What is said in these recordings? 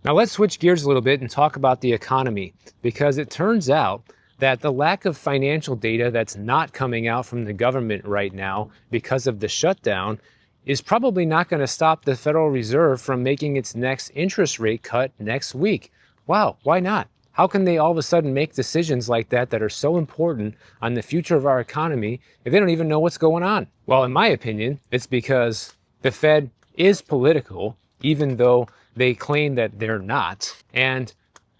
Now let's switch gears a little bit and talk about the economy, because it turns out that the lack of financial data that's not coming out from the government right now because of the shutdown is probably not going to stop the Federal Reserve from making its next interest rate cut next week. Wow, why not? How can they all of a sudden make decisions like that that are so important on the future of our economy if they don't even know what's going on? Well, in my opinion, it's because the Fed is political, even though they claim that they're not, and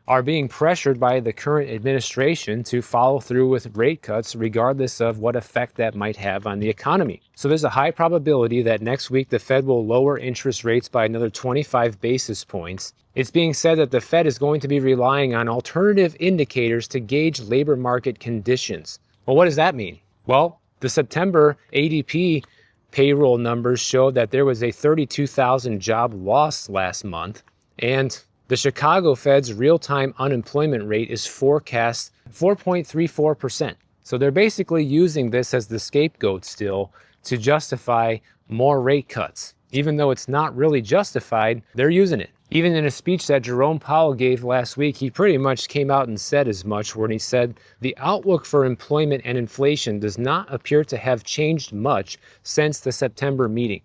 are being pressured by the current administration to follow through with rate cuts regardless of what effect that might have on the economy. So there's a high probability that next week the Fed will lower interest rates by another 25 basis points. It's being said that the Fed is going to be relying on alternative indicators to gauge labor market conditions. Well, what does that mean? Well, the September ADP payroll numbers showed that there was a 32,000 job loss last month, and the Chicago Fed's real-time unemployment rate is forecast 4.34%. So they're basically using this as the scapegoat still to justify more rate cuts. Even though it's not really justified, they're using it. Even in a speech that Jerome Powell gave last week, he pretty much came out and said as much, when he said, the outlook for employment and inflation does not appear to have changed much since the September meeting.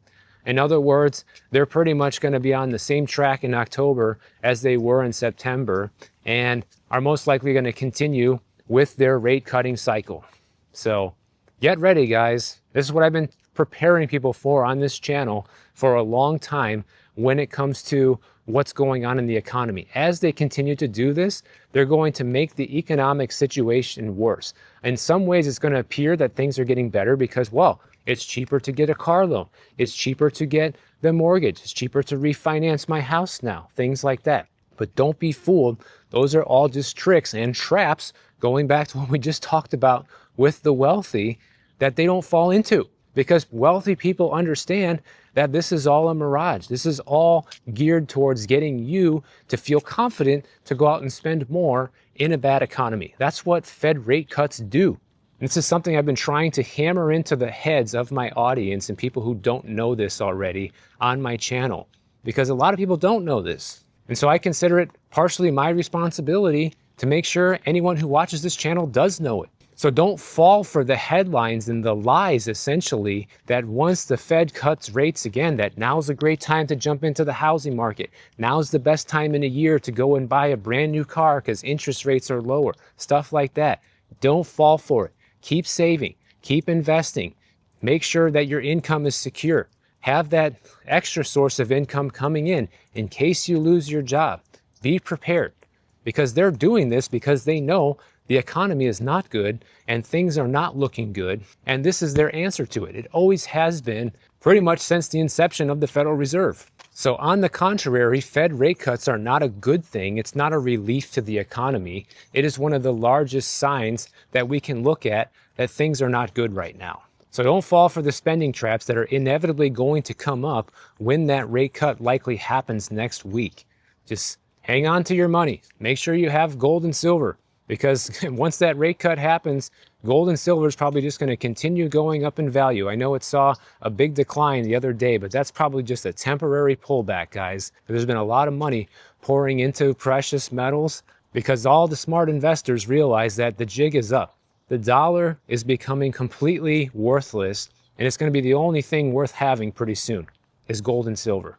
In other words, they're pretty much going to be on the same track in October as they were in September, and are most likely going to continue with their rate cutting cycle. So get ready, guys. This is what I've been preparing people for on this channel for a long time when it comes to what's going on in the economy. As they continue to do this, they're going to make the economic situation worse. In some ways, it's going to appear that things are getting better because, well, it's cheaper to get a car loan. It's cheaper to get the mortgage. It's cheaper to refinance my house now, things like that. But don't be fooled. Those are all just tricks and traps, going back to what we just talked about with the wealthy, that they don't fall into. Because wealthy people understand that this is all a mirage. This is all geared towards getting you to feel confident to go out and spend more in a bad economy. That's what Fed rate cuts do. This is something I've been trying to hammer into the heads of my audience and people who don't know this already on my channel, because a lot of people don't know this. And so I consider it partially my responsibility to make sure anyone who watches this channel does know it. So don't fall for the headlines and the lies, essentially, that once the Fed cuts rates again, that now's a great time to jump into the housing market. Now's the best time in a year to go and buy a brand new car because interest rates are lower. Stuff like that. Don't fall for it. Keep saving. Keep investing. Make sure that your income is secure. Have that extra source of income coming in case you lose your job. Be prepared, because they're doing this because they know the economy is not good and things are not looking good, and this is their answer to it. It always has been, pretty much since the inception of the Federal Reserve. So on the contrary, Fed rate cuts are not a good thing. It's not a relief to the economy. It is one of the largest signs that we can look at that things are not good right now. So don't fall for the spending traps that are inevitably going to come up when that rate cut likely happens next week. Just hang on to your money. Make sure you have gold and silver, because once that rate cut happens, gold and silver is probably just going to continue going up in value. I know it saw a big decline the other day, but that's probably just a temporary pullback, guys. There's been a lot of money pouring into precious metals because all the smart investors realize that the jig is up. The dollar is becoming completely worthless, and it's going to be the only thing worth having pretty soon is gold and silver.